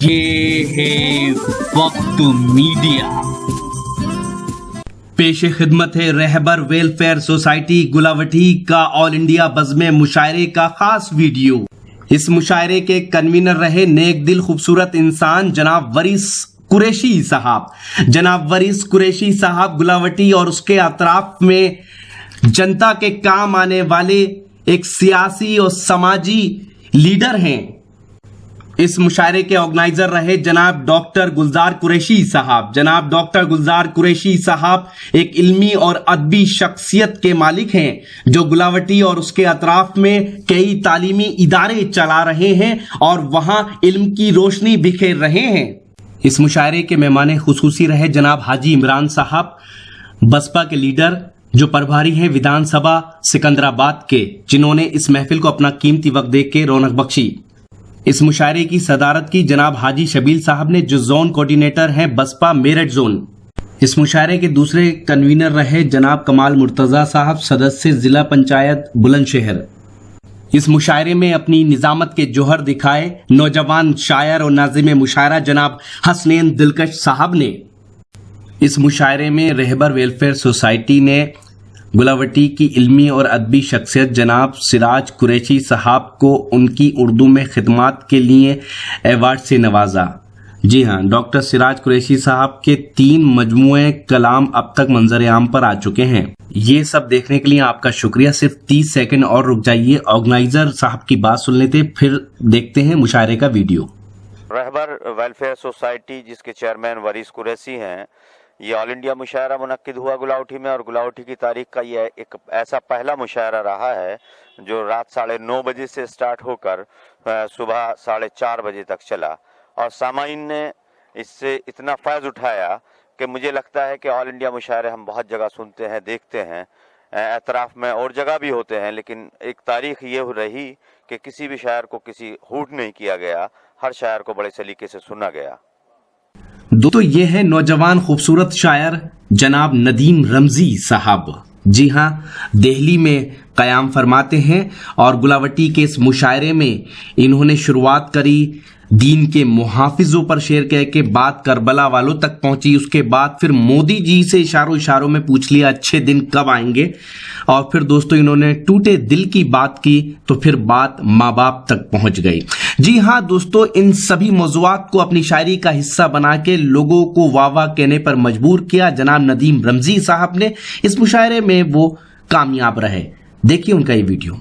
ये है वक्त मीडिया। पेश खिदमत है रहबर वेलफेयर सोसाइटी गुलावटी का ऑल इंडिया बज़्म मुशायरे का खास वीडियो। इस मुशायरे के कन्वीनर रहे नेक दिल खूबसूरत इंसान जनाब वरीस कुरैशी साहब। जनाब वरीस कुरैशी साहब गुलावटी और उसके अतराफ में जनता के काम आने वाले एक सियासी और समाजी लीडर हैं। इस मुशायरे के ऑर्गेनाइजर रहे जनाब डॉक्टर गुलजार कुरैशी साहब। जनाब डॉक्टर गुलजार कुरैशी साहब एक इल्मी और अदबी शख्सियत के मालिक हैं जो गुलावटी और उसके अतराफ में कई तालीमी इदारे चला रहे हैं और वहां इल्म की रोशनी बिखेर रहे हैं। इस मुशायरे के मेहमान खुसूसी रहे जनाब हाजी इमरान साहब, बसपा के लीडर जो प्रभारी हैं विधानसभा सिकंदराबाद के, जिन्होंने इस महफिल को अपना कीमती वक्त दे के रौनक बख्शी। इस मुशायरे की सदारत की जनाब हाजी शबील साहब ने जो जोन कोऑर्डिनेटर हैं बसपा मेरठ जोन। इस मुशायरे के दूसरे कन्वीनर रहे जनाब कमाल मुर्तजा साहब, सदस्य जिला पंचायत बुलंदशहर। इस मुशायरे में अपनी निजामत के जोहर दिखाए नौजवान शायर और नाज़िम मुशायरा जनाब हसनैन दिलकश साहब ने। इस मुशायरे में रहबर वेलफेयर सोसाइटी ने गुलावटी की इल्मी और अदबी शख्सियत जनाब सिराज कुरैशी साहब को उनकी उर्दू में खिदमात के लिए एवार्ड से नवाजा। जी हाँ, डॉक्टर सिराज कुरैशी साहब के 3 मजमूए कलाम अब तक मंजर आम पर आ चुके हैं। ये सब देखने के लिए आपका शुक्रिया। सिर्फ 30 सेकंड और रुक जाइए, ऑर्गेनाइजर साहब की बात सुन लेते, फिर देखते हैं मुशायरे का वीडियो। रहबर वेलफेयर सोसाइटी जिसके चेयरमैन वरीस कुरैशी हैं, ये ऑल इंडिया मुशायरा मुनक्किद हुआ गुलावटी में और गुलावटी की तारीख का ये एक ऐसा पहला मुशायरा रहा है जो रात 9:30 बजे से स्टार्ट होकर सुबह 4:30 बजे तक चला और सामाइन ने इससे इतना फैज़ उठाया कि मुझे लगता है कि ऑल इंडिया मुशायरे हम बहुत जगह सुनते हैं, देखते हैं, एतराफ़ में और जगह भी होते हैं, लेकिन एक तारीख ये रही कि किसी भी शायर को किसी हूट नहीं किया गया, हर शायर को बड़े सलीके से सुना गया। दोस्तों, ये है नौजवान खूबसूरत शायर जनाब नदीम रमजी साहब। जी हाँ, दिल्ली में कयाम फरमाते हैं और गुलावटी के इस मुशायरे में इन्होंने शुरुआत करी दीन के मुहाफिजों पर शेर कह के बात करबला वालों तक पहुंची। उसके बाद फिर मोदी जी से इशारों में पूछ लिया अच्छे दिन कब आएंगे, और फिर दोस्तों इन्होंने टूटे दिल की बात की तो फिर बात माँ बाप तक पहुंच गई। जी हाँ दोस्तों, इन सभी मौज़ूआत को अपनी शायरी का हिस्सा बना के लोगों को वाह वाह कहने पर मजबूर किया जनाब नदीम रमजी साहब ने। इस मुशायरे में वो कामयाब रहे। देखिए उनका ये वीडियो।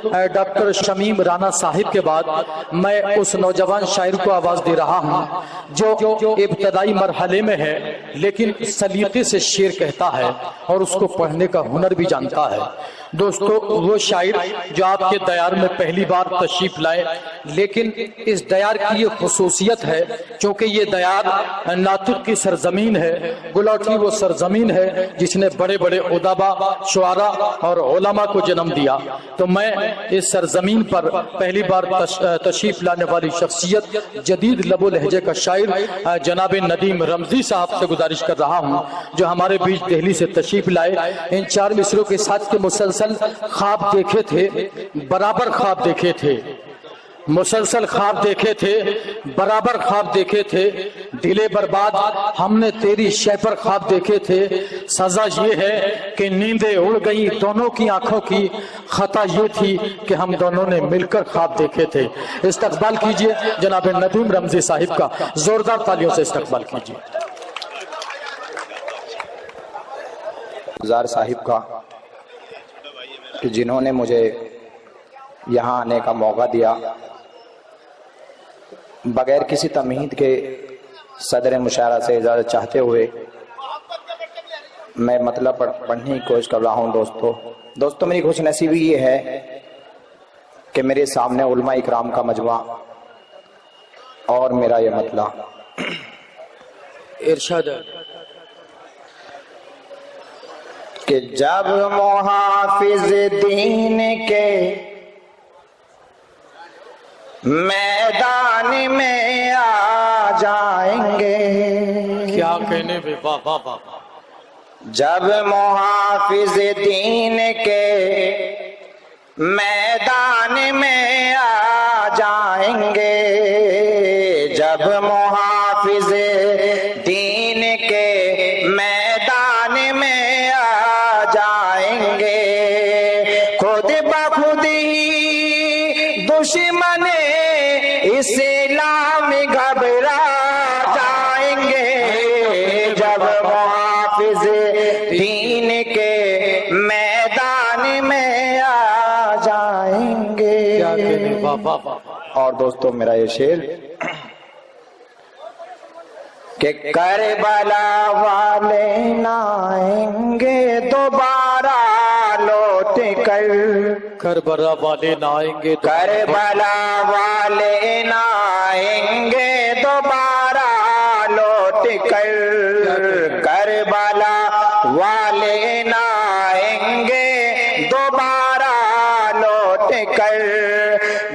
डॉक्टर शमीम राना साहिब के बाद मैं उस नौजवान शायर को आवाज दे रहा हूं जो इब्तदाई मरहले में है लेकिन सलीके से शेर कहता है और उसको पढ़ने का हुनर भी जानता है। दोस्तों, वो शायर जो आपके दयार में पहली बार तशरीफ लाए, लेकिन इस दयार की ये खुसूसियत है क्योंकि ये दयार नातिक की सरजमीन है। गुलावटी वो सरजमीन है जिसने बड़े बड़े उदाबा, शुआरा और उलमा को जन्म दिया। तो मैं इस सरजमीन पर पहली बार तशरीफ लाने वाली शख्सियत जदीद लबो लहजे का शायर जनाब नदीम रमजी साहब से गुजारिश कर रहा हूँ जो हमारे बीच दिल्ली से तशरीफ लाए। इन 4 मिसरों के साथ के मुसलसल ख्वाब देखे थे, बराबर ख्वाब देखे थे, मुसलसल ख्वाब देखे थे, बराबर ख्वाब देखे थे। दिले बर्बाद हमने तेरी शय पर ख्वाब देखे थे। सजा ये है कि नींदें उड़ गई दोनों की आंखों की, खता ये थी कि हम दोनों ने मिलकर ख्वाब देखे थे। इस्तकबाल कीजिए जनाब नदीम रमजी साहिब का, जोरदार तालियों से इस्तकबाल कीजिए। गुलजार साहिब का कि जिन्होंने मुझे यहाँ आने का मौका दिया, बगैर किसी तमहीद के सदर मुशायरा से इजाज़त चाहते हुए मैं मतलब पढ़ने की कोशिश कर रहा हूँ। दोस्तों मेरी खुश नसीबी ये है कि मेरे सामने उलमा इकराम का मजमा और मेरा ये मतला इरशाद कि जब मुहाफिज दीन के मैदान में आ जाएंगे। क्या कहने में, वाह वाह वाह। जब मुहाफिज दीन के मैदान में आ जाएंगे, जब جب محافظ دین کے میدان میں آ جائیں گے خود بخود ہی دشمن اسلام گھبرا جائیں گے جب محافظ دین کے میدان میں آ جائیں گے. اور دوستو میرا یہ شعر کہ کربلا والے نہ آئیں گے دوبارہ لوٹ کر کربلا والے نہ آئیں گے کربلا والے نہ آئیں گے دوبارہ لوٹ کر کربلا والے نہ آئیں گے دوبارہ لوٹ کر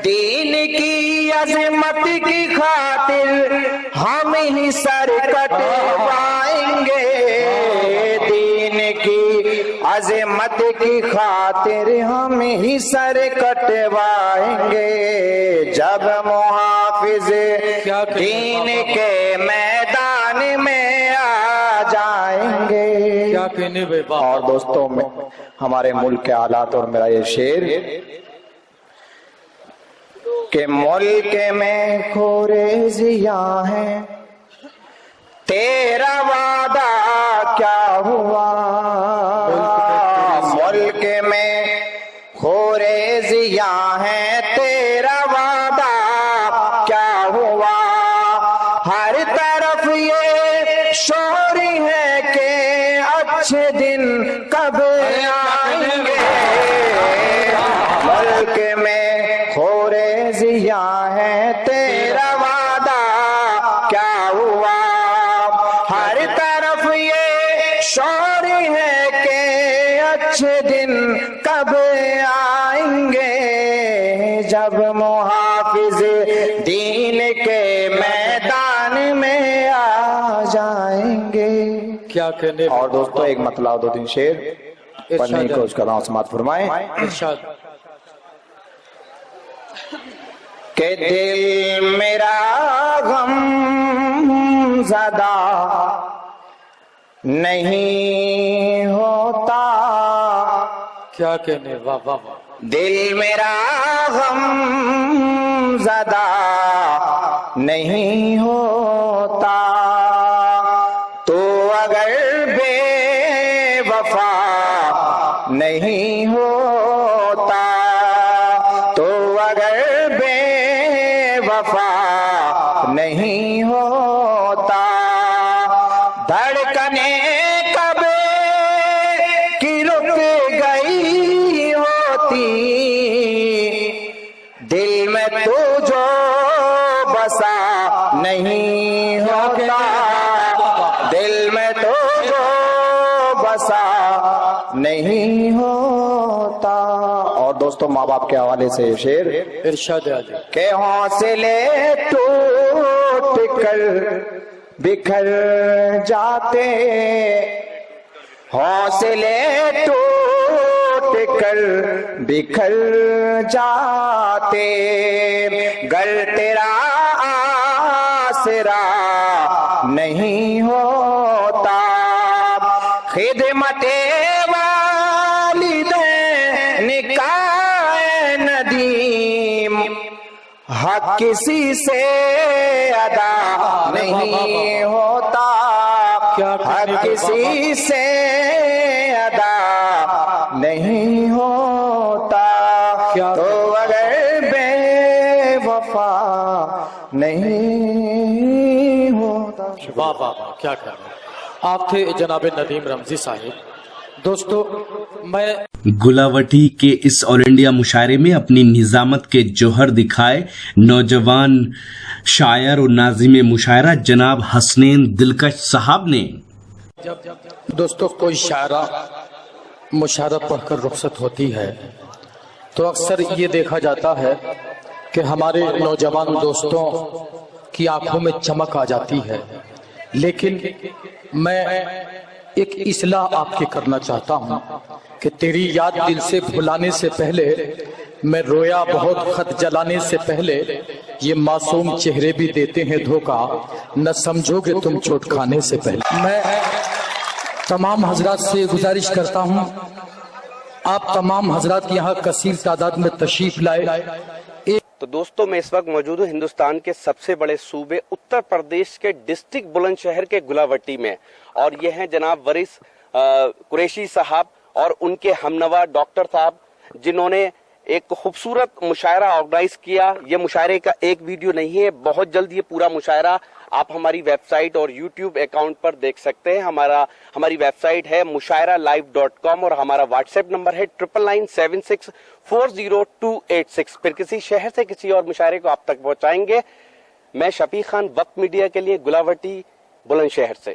دین کی عظمت کی خاطر ہم ہی سر کٹوائیں گے دین کی عظمت کی خاطر ہم ہی سر کٹوائیں گے جب محافظ دین کے میدان میں آ جائیں گے. کیا کہنے بے باپ. اور دوستوں میں ہمارے ملک کے حالات اور میرا یہ شعر کہ ملک میں خورے ضیاء ہیں تیرا وعدہ کیا ہوا ملک میں خورے ضیاء ہیں تیرا وعدہ کیا ہوا ہر طرف یہ شوری ہے کہ اچھے دن کب آئیں گے ملک میں خورے ضیاء ہے تیرا وعدہ کیا ہوا ہر طرف یہ شوری ہے کہ اچھے دن کب آئیں گے جب محافظ دین کے میدان میں آ جائیں گے. کیا کہنے. اور دوستو ایک مطلب 2-3 شعر پڑھنے کی کوشش کر رہا ہوں سماعت فرمائیں. ارشاد. کہ دل میرا غم زدہ نہیں ہوتا کیا کہنے. واہ واہ واہ. دل میرا غم زدہ نہیں ہوتا تو اگر بے وفا نہیں ہوتا تو اگر بے وفا نہیں ہوتا دھڑکنے کب کی رک گئی ہوتی دل میں تو جو بسا نہیں ہوتا دل میں تو جو بسا نہیں ہوتا. اور دوستو ماں باپ کے حوالے سے یہ شعر ارشاد عالی. کہ حوصلے ٹوٹ کر بکھر جاتے حوصلے ٹوٹ کر بکھر جاتے گر تیرا آسرا نہیں ہوتا خدمت والدین کا ندیم حق کسی سے ادا نہیں ہوتا حق کسی سے ادا نہیں ہوتا تو اگر بے وفا نہیں ہوتا. واہ واہ واہ. کیا کہہ رہے. آپ تھے جناب ندیم رمزی صاحب. دوستو میں گلاوٹی کے اس آل انڈیا مشاعرے میں اپنی نظامت کے جوہر دکھائے نوجوان شاعر اور ناظم مشاعرہ جناب حسنین دلکش صاحب نے. دوستو کوئی شاعرہ مشاعرہ پڑھ کر رخصت ہوتی ہے تو اکثر یہ دیکھا جاتا ہے کہ ہمارے نوجوان دوستوں کی آنکھوں میں چمک آ جاتی ہے لیکن میں ایک اصلاح آپ کی کرنا چاہتا ہوں کہ تیری یاد دل سے بھلانے سے پہلے میں رویا بہت خط جلانے سے پہلے یہ معصوم چہرے بھی دیتے ہیں دھوکہ، نہ سمجھو گے تم چوٹ کھانے سے پہلے۔ میں تمام حضرات سے گزارش کرتا ہوں، آپ تمام حضرات یہاں کثیر تعداد میں تشریف لائے۔ تو دوستو میں اس وقت موجود ہوں ہندوستان کے سب سے بڑے صوبے اتر پردیش کے ڈسٹرکٹ بلند شہر کے گلاوٹی میں، اور یہ ہیں جناب وریث قریشی صاحب اور ان کے ہمنوا ڈاکٹر صاحب، جنہوں نے ایک خوبصورت مشاعرہ آرگنائز کیا۔ یہ مشاعرے کا ایک ویڈیو نہیں ہے، بہت جلد یہ پورا مشاعرہ آپ ہماری ویب سائٹ اور یوٹیوب اکاؤنٹ پر دیکھ سکتے ہیں۔ ہماری ویب سائٹ ہے mushairalive.com اور ہمارا واٹس ایپ نمبر ہے 9996400286۔ پھر کسی شہر سے کسی اور مشاعرے کو آپ تک پہنچائیں گے۔ میں شفیق خان، وقت میڈیا کے لیے، گلاوٹی، بلند شہر سے۔